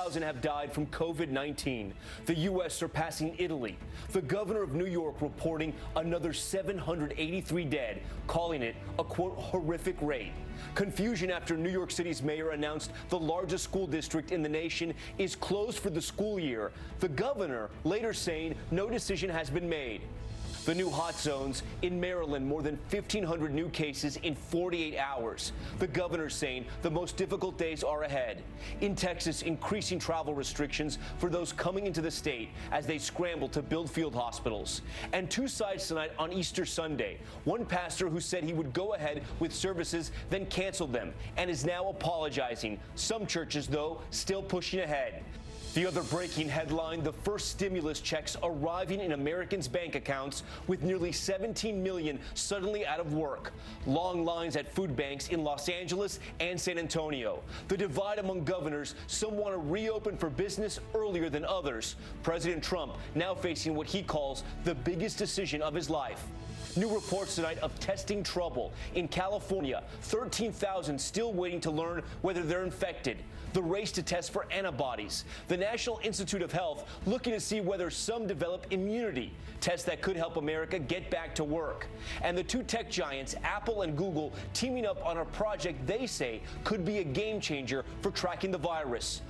1,000 have died from COVID-19. The U.S. surpassing Italy. The governor of New York reporting another 783 dead, calling it a, quote, horrific rate. Confusion after New York City's mayor announced the largest school district in the nation is closed for the school year. The governor later saying no decision has been made. The new hot zones in Maryland, more than 1,500 new cases in 48 hours. The governor saying the most difficult days are ahead. In Texas, increasing travel restrictions for those coming into the state as they scramble to build field hospitals. And two sides tonight on Easter Sunday. One pastor who said he would go ahead with services, then canceled them, and is now apologizing. Some churches, though, still pushing ahead. The other breaking headline, the first stimulus checks arriving in Americans' bank accounts with nearly 17 million suddenly out of work. Long lines at food banks in Los Angeles and San Antonio. The divide among governors, some want to reopen for business earlier than others. President Trump now facing what he calls the biggest decision of his life. New reports tonight of testing trouble. In California, 13,000 still waiting to learn whether they're infected. The race to test for antibodies. The National Institute of Health looking to see whether some develop immunity, tests that could help America get back to work. And the two tech giants, Apple and Google, teaming up on a project they say could be a game changer for tracking the virus.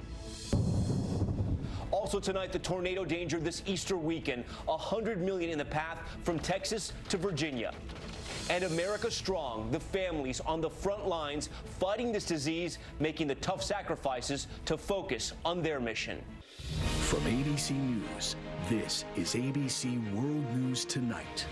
Also tonight, the tornado danger this Easter weekend, 100 million in the path from Texas to Virginia. And America strong, the families on the front lines fighting this disease, making the tough sacrifices to focus on their mission. From ABC News, this is ABC World News Tonight.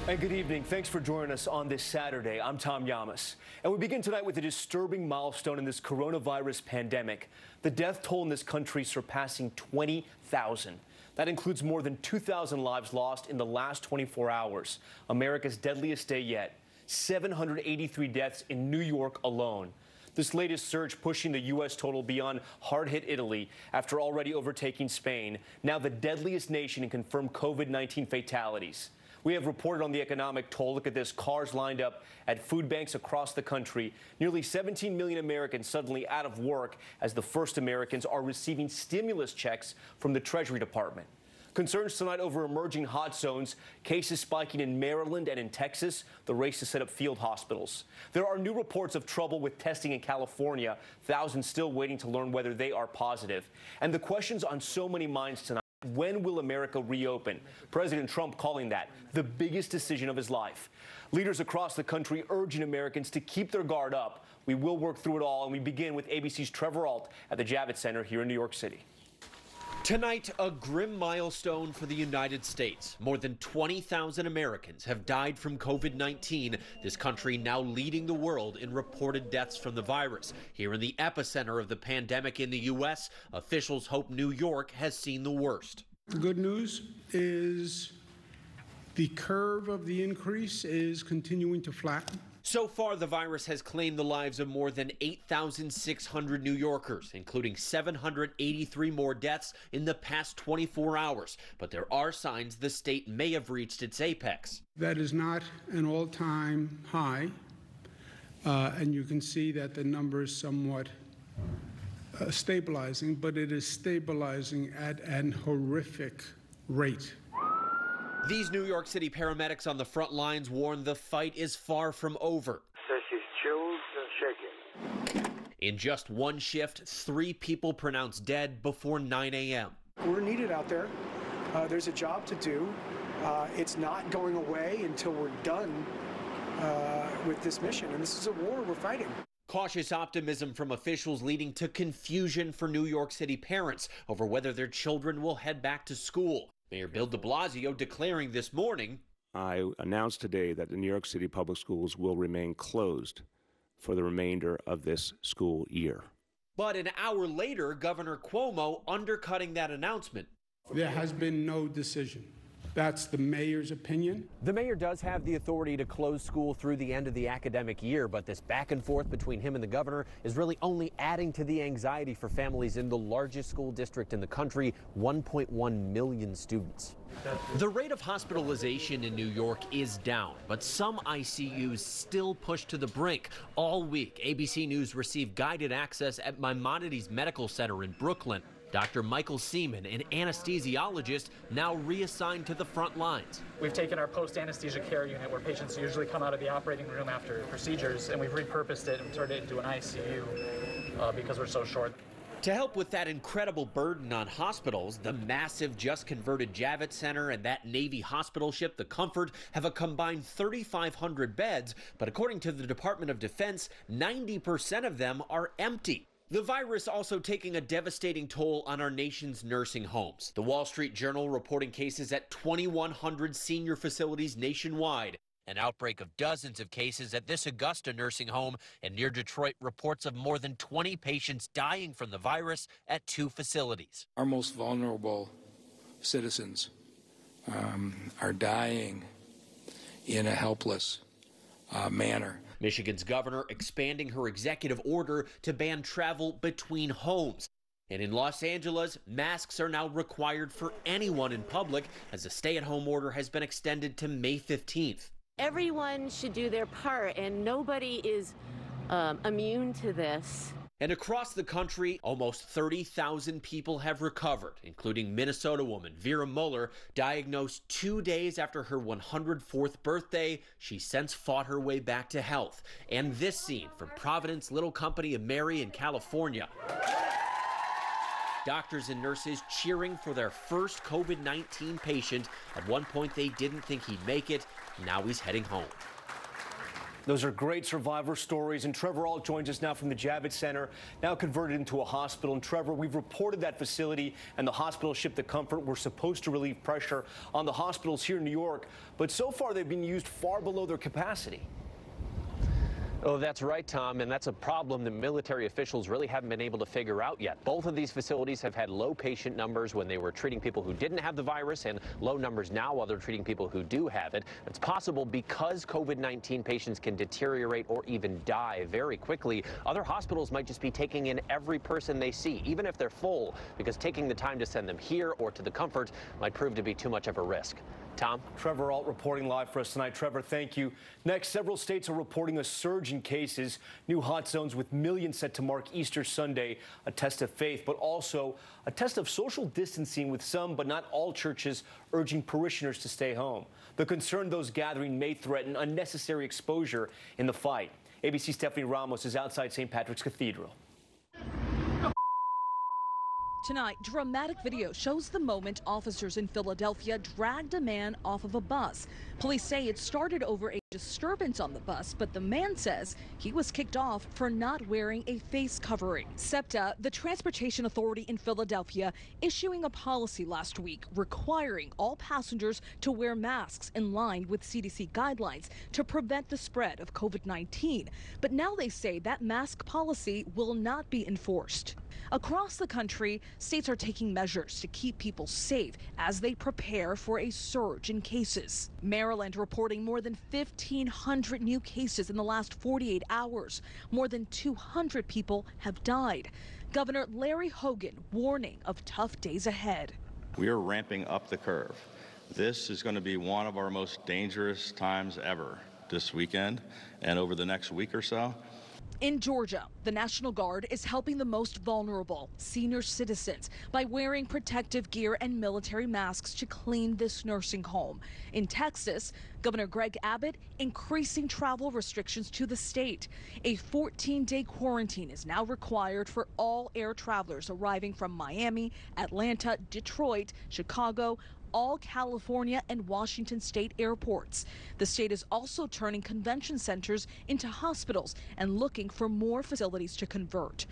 And good evening. Thanks for joining us on this Saturday. I'm Tom Yamas. And we begin tonight with a disturbing milestone in this coronavirus pandemic. The death toll in this country surpassing 20,000. That includes more than 2,000 lives lost in the last 24 hours. America's deadliest day yet. 783 deaths in New York alone. This latest surge pushing the U.S. total beyond hard-hit Italy after already overtaking Spain. Now the deadliest nation in confirmed COVID-19 fatalities. We have reported on the economic toll. Look at this. Cars lined up at food banks across the country. Nearly 17 million Americans suddenly out of work as the first Americans are receiving stimulus checks from the Treasury Department. Concerns tonight over emerging hot zones, cases spiking in Maryland and in Texas, the race to set up field hospitals. There are new reports of trouble with testing in California, thousands still waiting to learn whether they are positive. And the questions on so many minds tonight. When will America reopen? President Trump calling that the biggest decision of his life. Leaders across the country urging Americans to keep their guard up. We will work through it all, and we begin with ABC's Trevor Ault at the Javits Center here in New York City. Tonight, a grim milestone for the United States. More than 20,000 Americans have died from COVID-19, this country now leading the world in reported deaths from the virus. Here in the epicenter of the pandemic in the U.S., officials hope New York has seen the worst. The good news is the curve of the increase is continuing to flatten. So far, the virus has claimed the lives of more than 8,600 New Yorkers, including 783 more deaths in the past 24 hours. But there are signs the state may have reached its apex. That is not an all-time high, and you can see that the number is somewhat stabilizing, but it is stabilizing at an horrific rate. These New York City paramedics on the front lines warn the fight is far from over. Says she's chilled and shaking. In just one shift, 3 people pronounced dead before 9 a.m. We're needed out there. There's a job to do. It's not going away until we're done with this mission. And this is a war we're fighting. Cautious optimism from officials leading to confusion for New York City parents over whether their children will head back to school. Mayor Bill de Blasio declaring this morning, I announced today that the New York City public schools will remain closed for the remainder of this school year. But an hour later, Governor Cuomo undercutting that announcement. There has been no decision. That's the mayor's opinion. The mayor does have the authority to close school through the end of the academic year, but this back and forth between him and the governor is really only adding to the anxiety for families in the largest school district in the country, 1.1 million students. The rate of hospitalization in New York is down, but some ICUs still push to the brink. All week, ABC News received guided access at Maimonides Medical Center in Brooklyn. Dr. Michael Seaman, an anesthesiologist, now reassigned to the front lines. We've taken our post-anesthesia care unit, where patients usually come out of the operating room after procedures, and we've repurposed it and turned it into an ICU because we're so short. To help with that incredible burden on hospitals, the massive just converted Javits Center and that Navy hospital ship, the Comfort, have a combined 3,500 beds, but according to the Department of Defense, 90% of them are empty. The virus also taking a devastating toll on our nation's nursing homes. The Wall Street Journal reporting cases at 2,100 senior facilities nationwide. An outbreak of dozens of cases at this Augusta nursing home, and near Detroit reports of more than 20 patients dying from the virus at 2 facilities. Our most vulnerable citizens are dying in a helpless manner. Michigan's governor expanding her executive order to ban travel between homes. And in Los Angeles, masks are now required for anyone in public as the stay-at-home order has been extended to May 15th. Everyone should do their part, and nobody is immune to this. And across the country, almost 30,000 people have recovered, including Minnesota woman Vera Mueller, diagnosed 2 days after her 104th birthday. She since fought her way back to health. And this scene from Providence Little Company of Mary in California. Doctors and nurses cheering for their first COVID-19 patient. At one point, they didn't think he'd make it. Now he's heading home. Those are great survivor stories, and Trevor Ault joins us now from the Javits Center, now converted into a hospital. And Trevor, we've reported that facility and the hospital ship, the Comfort, were supposed to relieve pressure on the hospitals here in New York, but so far they've been used far below their capacity. Oh, that's right, Tom, and that's a problem the military officials really haven't been able to figure out yet. Both of these facilities have had low patient numbers when they were treating people who didn't have the virus, and low numbers now while they're treating people who do have it. It's possible because COVID-19 patients can deteriorate or even die very quickly. Other hospitals might just be taking in every person they see, even if they're full, because taking the time to send them here or to the Comfort might prove to be too much of a risk. Tom? Trevor Ault reporting live for us tonight. Trevor, thank you. Next, several states are reporting a surge in cases. New hot zones with millions set to mark Easter Sunday, a test of faith, but also a test of social distancing, with some but not all churches urging parishioners to stay home. The concern those gathering may threaten unnecessary exposure in the fight. ABC's Stephanie Ramos is outside St. Patrick's Cathedral. Tonight, dramatic video shows the moment officers in Philadelphia dragged a man off of a bus. Police say it started over a disturbance on the bus, but the man says he was kicked off for not wearing a face covering. SEPTA, the transportation authority in Philadelphia, issuing a policy last week requiring all passengers to wear masks in line with CDC guidelines to prevent the spread of COVID-19. But now they say that mask policy will not be enforced. Across the country, states are taking measures to keep people safe as they prepare for a surge in cases. Maryland reporting more than 1,500 new cases in the last 48 hours. More than 200 people have died. Governor Larry Hogan warning of tough days ahead. We are ramping up the curve. This is going to be one of our most dangerous times ever this weekend and over the next week or so. In Georgia, the National Guard is helping the most vulnerable, senior citizens, by wearing protective gear and military masks to clean this nursing home. In Texas, Governor Greg Abbott increasing travel restrictions to the state. A 14-day quarantine is now required for all air travelers arriving from Miami, Atlanta, Detroit, Chicago, all California and Washington state airports. The state is also turning convention centers into hospitals and looking for more facilities to convert.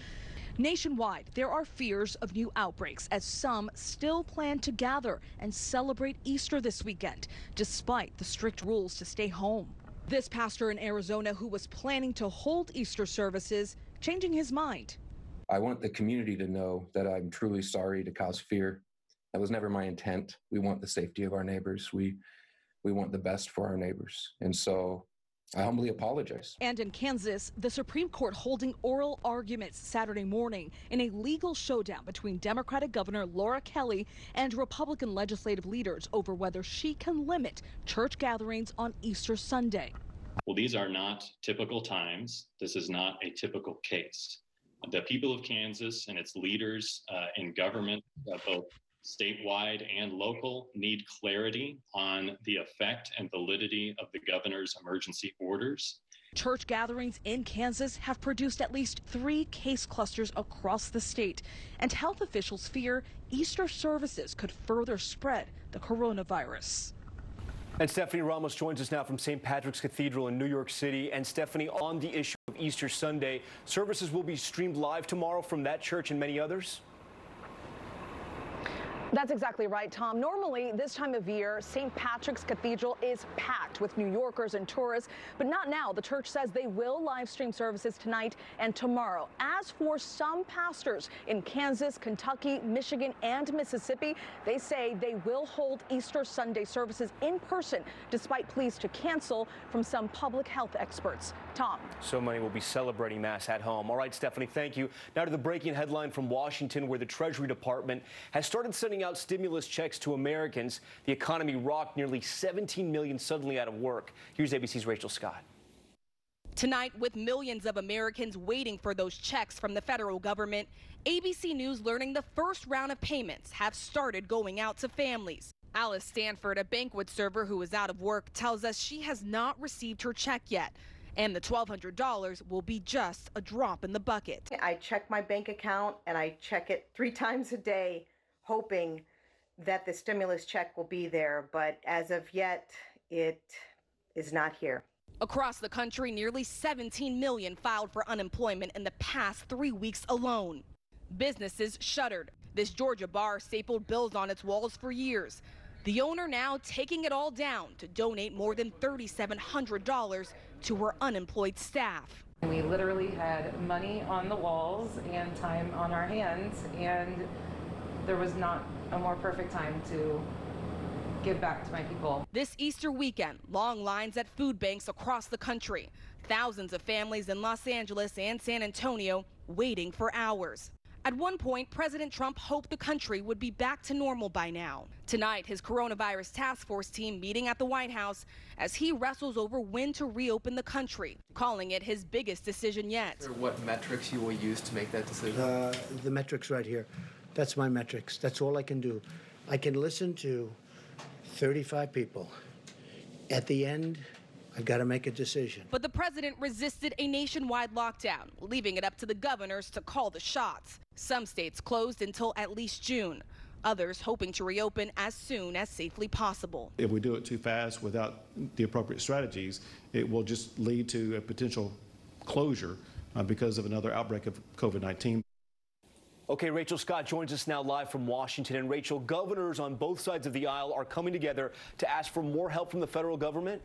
Nationwide, there are fears of new outbreaks as some still plan to gather and celebrate Easter this weekend, despite the strict rules to stay home. This pastor in Arizona who was planning to hold Easter services, changing his mind. I want the community to know that I'm truly sorry to cause fear. That was never my intent. We want the safety of our neighbors. We want the best for our neighbors. And so I humbly apologize. And in Kansas, the Supreme Court holding oral arguments Saturday morning in a legal showdown between Democratic Governor Laura Kelly and Republican legislative leaders over whether she can limit church gatherings on Easter Sunday. Well, these are not typical times. This is not a typical case. the people of Kansas and its leaders in government, both statewide and local, need clarity on the effect and validity of the governor's emergency orders. Church gatherings in Kansas have produced at least 3 case clusters across the state, and health officials fear Easter services could further spread the coronavirus. And Stephanie Ramos joins us now from St. Patrick's Cathedral in New York City. And Stephanie, on the issue of Easter Sunday, services will be streamed live tomorrow from that church and many others? That's exactly right, Tom. Normally, this time of year, St. Patrick's Cathedral is packed with New Yorkers and tourists, but not now. The church says they will live stream services tonight and tomorrow. As for some pastors in Kansas, Kentucky, Michigan, and Mississippi, they say they will hold Easter Sunday services in person, despite pleas to cancel from some public health experts. Tom. So many will be celebrating Mass at home. All right, Stephanie, thank you. Now to the breaking headline from Washington, where the Treasury Department has started sending out stimulus checks to Americans. The economy rocked, nearly 17 million suddenly out of work. Here's ABC's Rachel Scott. Tonight, with millions of Americans waiting for those checks from the federal government, ABC News learning the first round of payments have started going out to families. Alice Stanford, a banquet server who is out of work, tells us she has not received her check yet, and the $1,200 will be just a drop in the bucket. I check my bank account and I check it 3 times a day, hoping that the stimulus check will be there, but as of yet, it is not here. Across the country, nearly 17 million filed for unemployment in the past 3 weeks alone. Businesses shuttered. This Georgia bar stapled bills on its walls for years. The owner now taking it all down to donate more than $3,700 to her unemployed staff. We literally had money on the walls and time on our hands, and there was not a more perfect time to give back to my people. This Easter weekend, long lines at food banks across the country. Thousands of families in Los Angeles and San Antonio waiting for hours. At one point, President Trump hoped the country would be back to normal by now. Tonight, his coronavirus task force team meeting at the White House as he wrestles over when to reopen the country, calling it his biggest decision yet. What metrics you will use to make that decision? The metrics right here. That's my metrics. That's all I can do. I can listen to 35 people. At the end, I've got to make a decision. But the president resisted a nationwide lockdown, leaving it up to the governors to call the shots. Some states closed until at least June. Others hoping to reopen as soon as safely possible. If we do it too fast without the appropriate strategies, it will just lead to a potential closure because of another outbreak of COVID-19. Okay, Rachel Scott joins us now live from Washington. And Rachel, governors on both sides of the aisle are coming together to ask for more help from the federal government?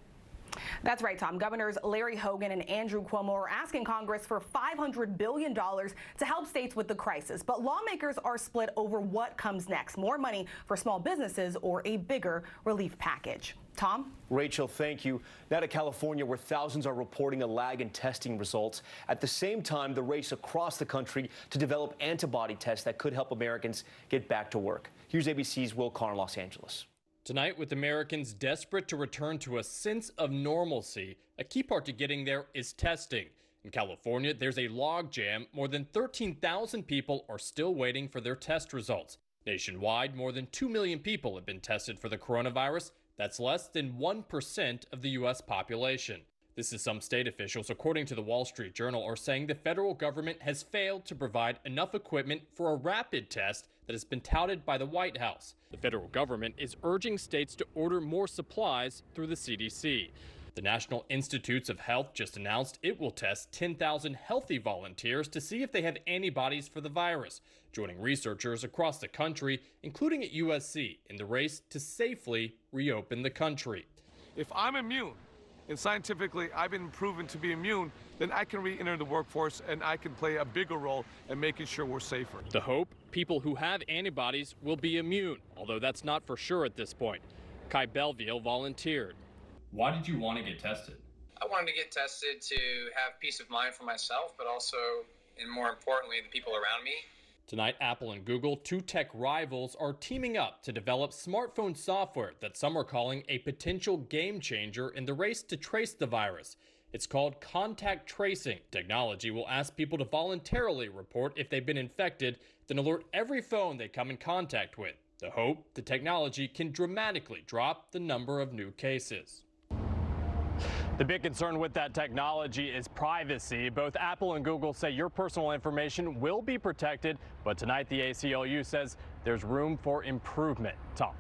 That's right, Tom. Governors Larry Hogan and Andrew Cuomo are asking Congress for $500 billion to help states with the crisis. But lawmakers are split over what comes next, more money for small businesses or a bigger relief package. Tom? Rachel, thank you. Now to California, where thousands are reporting a lag in testing results. At the same time, the race across the country to develop antibody tests that could help Americans get back to work. Here's ABC's Will Carr in Los Angeles. Tonight, with Americans desperate to return to a sense of normalcy, a key part to getting there is testing. In California, there's a logjam. More than 13,000 people are still waiting for their test results. Nationwide, more than 2 million people have been tested for the coronavirus. That's less than 1% of the U.S. population. This is some state officials, according to the Wall Street Journal, are saying the federal government has failed to provide enough equipment for a rapid test that has been touted by the White House. The federal government is urging states to order more supplies through the CDC. The National Institutes of Health just announced it will test 10,000 healthy volunteers to see if they have antibodies for the virus, joining researchers across the country, including at USC, in the race to safely reopen the country. If I'm immune, and scientifically I've been proven to be immune, then I can re-enter the workforce and I can play a bigger role in making sure we're safer. The hope, people who have antibodies will be immune, although that's not for sure at this point. Kai Belville volunteered. Why did you want to get tested? I wanted to get tested to have peace of mind for myself, but also, and more importantly, the people around me. Tonight, Apple and Google, two tech rivals, are teaming up to develop smartphone software that some are calling a potential game changer in the race to trace the virus. It's called contact tracing. Technology will ask people to voluntarily report if they've been infected, then alert every phone they come in contact with. The hope, the technology can dramatically drop the number of new cases. The big concern with that technology is privacy. Both Apple and Google say your personal information will be protected, but tonight the ACLU says there's room for improvement. Tom.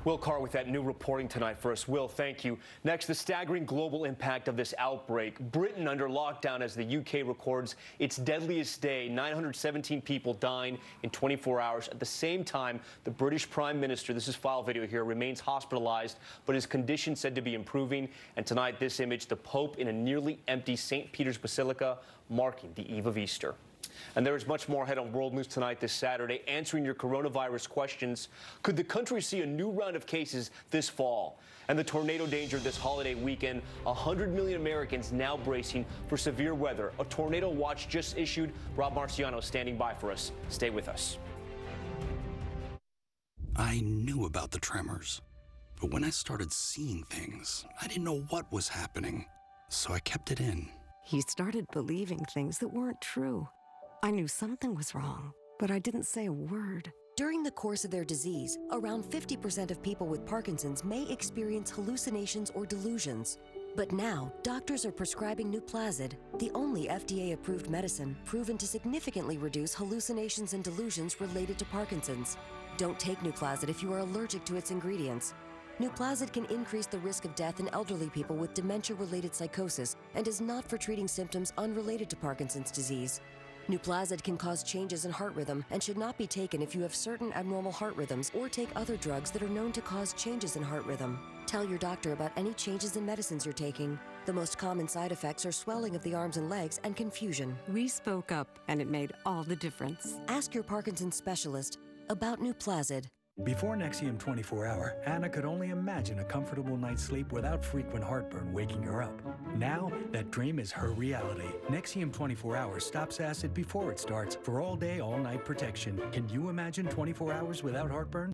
Will Carr with that new reporting tonight for us. Will, thank you. Next, the staggering global impact of this outbreak. Britain under lockdown as the UK records its deadliest day. 917 people dying in 24 hours. At the same time, the British Prime Minister, this is file video here, remains hospitalized, but his condition said to be improving. And tonight, this image, the Pope in a nearly empty St. Peter's Basilica, marking the eve of Easter. And there is much more ahead on World News Tonight this Saturday, answering your coronavirus questions. Could the country see a new round of cases this fall? And the tornado danger this holiday weekend, 100 million Americans now bracing for severe weather. A tornado watch just issued. Rob Marciano standing by for us. Stay with us. I knew about the tremors, but when I started seeing things, I didn't know what was happening, so I kept it in. He started believing things that weren't true. I knew something was wrong, but I didn't say a word. During the course of their disease, around 50% of people with Parkinson's may experience hallucinations or delusions. But now, doctors are prescribing Nuplazid, the only FDA-approved medicine proven to significantly reduce hallucinations and delusions related to Parkinson's. Don't take Nuplazid if you are allergic to its ingredients. Nuplazid can increase the risk of death in elderly people with dementia-related psychosis and is not for treating symptoms unrelated to Parkinson's disease. Nuplazid can cause changes in heart rhythm and should not be taken if you have certain abnormal heart rhythms or take other drugs that are known to cause changes in heart rhythm. Tell your doctor about any changes in medicines you're taking. The most common side effects are swelling of the arms and legs and confusion. We spoke up, and it made all the difference. Ask your Parkinson's specialist about Nuplazid. Before Nexium 24-Hour, Anna could only imagine a comfortable night's sleep without frequent heartburn waking her up. Now, that dream is her reality. Nexium 24-Hour stops acid before it starts for all-day, all-night protection. Can you imagine 24 hours without heartburn?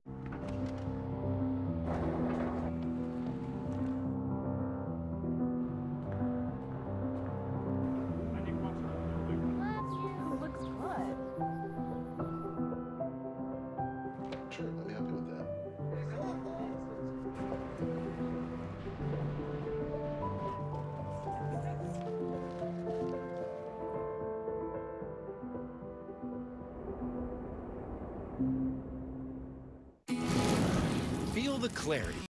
Feel the clarity